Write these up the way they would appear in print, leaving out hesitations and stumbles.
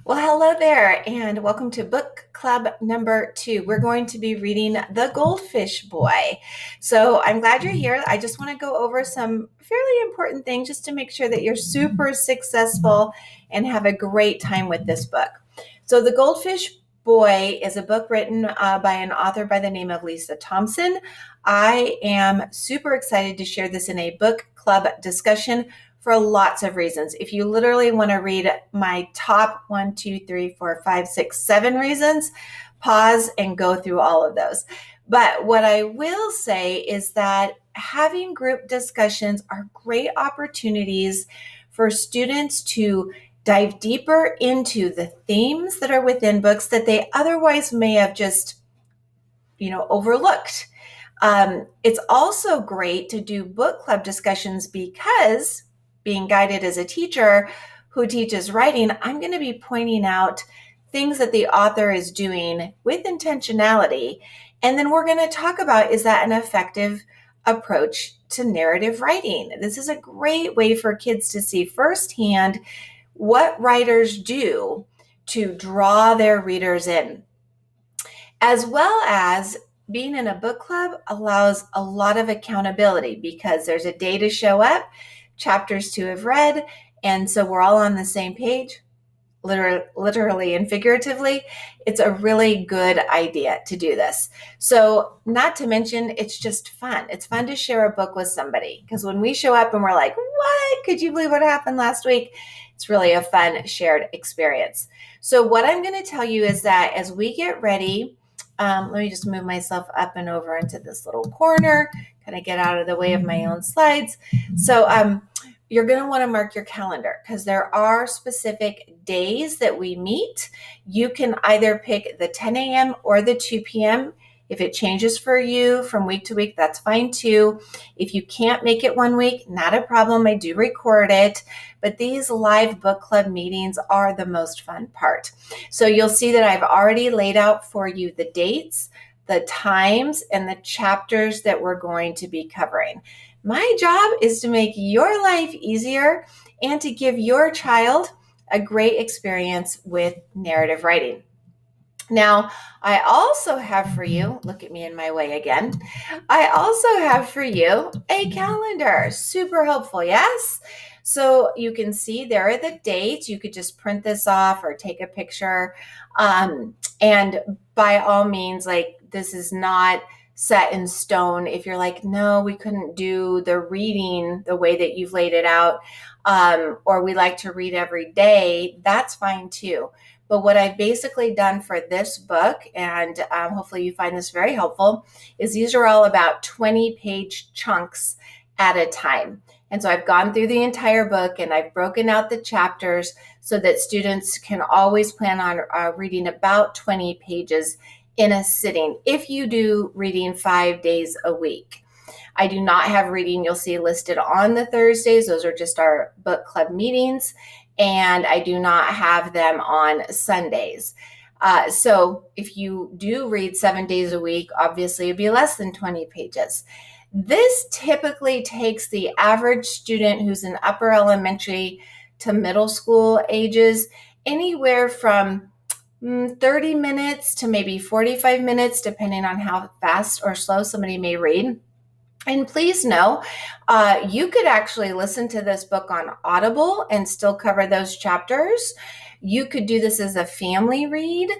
Well, hello there, and welcome to book club number 2. We're going to be reading The Goldfish Boy. So I'm glad you're here. I just want to go over some fairly important things just to make sure that you're super successful and have a great time with this book. So, The Goldfish Boy is a book written by an author by the name of Lisa Thompson. I am super excited to share this in a book club discussion for lots of reasons. If you literally want to read my top 1, 2, 3, 4, 5, 6, 7 reasons, pause and go through all of those. But what I will say is that having group discussions are great opportunities for students to dive deeper into the themes that are within books that they otherwise may have just, overlooked. It's also great to do book club discussions because being guided as a teacher who teaches writing, I'm going to be pointing out things that the author is doing with intentionality. And then we're going to talk about, is that an effective approach to narrative writing? This is a great way for kids to see firsthand what writers do to draw their readers in, as well as being in a book club allows a lot of accountability because there's a day to show up, chapters to have read, and so we're all on the same page, literally and figuratively. It's a really good idea to do this. So, not to mention, it's just fun. It's fun to share a book with somebody because when we show up and we're like, what? Could you believe what happened last week? It's really a fun shared experience. So, what I'm going to tell you is that as we get ready, let me just move myself up and over into this little corner, kind of get out of the way of my own slides. So you're going to want to mark your calendar because there are specific days that we meet. You can either pick the 10 a.m. or the 2 p.m. If it changes for you from week to week, that's fine too. If you can't make it one week, not a problem. I do record it. But these live book club meetings are the most fun part. So you'll see that I've already laid out for you the dates, the times, and the chapters that we're going to be covering. My job is to make your life easier and to give your child a great experience with narrative writing. Now, I also have for you, look at me in my way again, I also have for you a calendar. Super helpful, yes? So you can see there are the dates. You could just print this off or take a picture. And by all means, this is not set in stone. If you're like, no, we couldn't do the reading the way that you've laid it out, or we like to read every day, that's fine too. But what I've basically done for this book, and hopefully you find this very helpful, is these are all about 20-page chunks at a time. And so I've gone through the entire book and I've broken out the chapters so that students can always plan on reading about 20 pages in a sitting if you do reading 5 days a week. I do not have reading you'll see listed on the Thursdays. Those are just our book club meetings. And I do not have them on Sundays. So if you do read 7 days a week, obviously it'd be less than 20 pages. This typically takes the average student who's in upper elementary to middle school ages anywhere from 30 minutes to maybe 45 minutes, depending on how fast or slow somebody may read. And please know, you could actually listen to this book on Audible and still cover those chapters. You could do this as a family read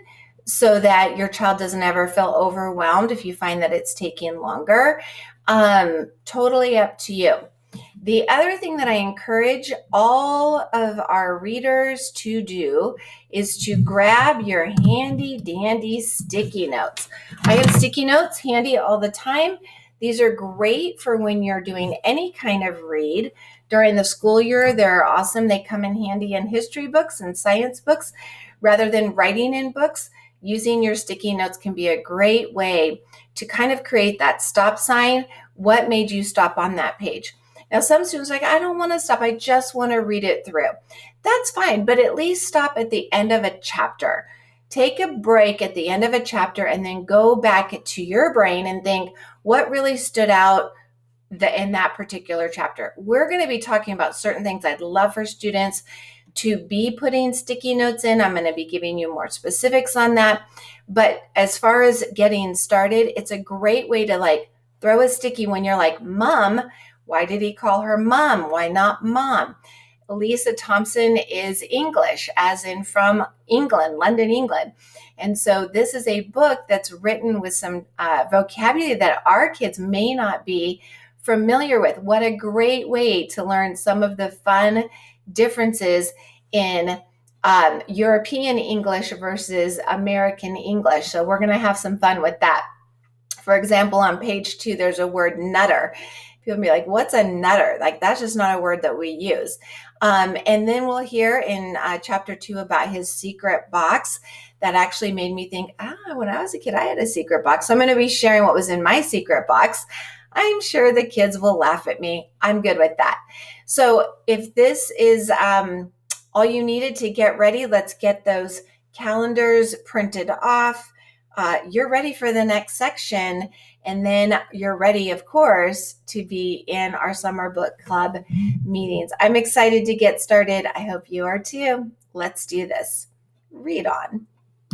so that your child doesn't ever feel overwhelmed if you find that it's taking longer. Totally up to you. The other thing that I encourage all of our readers to do is to grab your handy dandy sticky notes. I have sticky notes handy all the time. These are great for when you're doing any kind of read during the school year. They're awesome. They come in handy in history books and science books. Rather than writing in books, using your sticky notes can be a great way to kind of create that stop sign. What made you stop on that page? Now, some students are like, I don't want to stop. I just want to read it through. That's fine, but at least stop at the end of a chapter. Take a break at the end of a chapter and then go back to your brain and think, what really stood out in that particular chapter? We're going to be talking about certain things I'd love for students to be putting sticky notes in. I'm going to be giving you more specifics on that. But as far as getting started, it's a great way to like throw a sticky when you're like, Mom, why did he call her Mom? Why not Mom? Lisa Thompson is English, as in from England, London, England. And so this is a book that's written with some vocabulary that our kids may not be familiar with. What a great way to learn some of the fun differences in European English versus American English. So we're going to have some fun with that. For example, on page 2, there's a word nutter. People be like, what's a nutter? Like, that's just not a word that we use. And then we'll hear in chapter 2 about his secret box. That actually made me think, when I was a kid, I had a secret box. So I'm going to be sharing what was in my secret box. I'm sure the kids will laugh at me. I'm good with that. So if this is all you needed to get ready, let's get those calendars printed off. You're ready for the next section. And then you're ready, of course, to be in our summer book club meetings. I'm excited to get started. I hope you are too. Let's do this. Read on.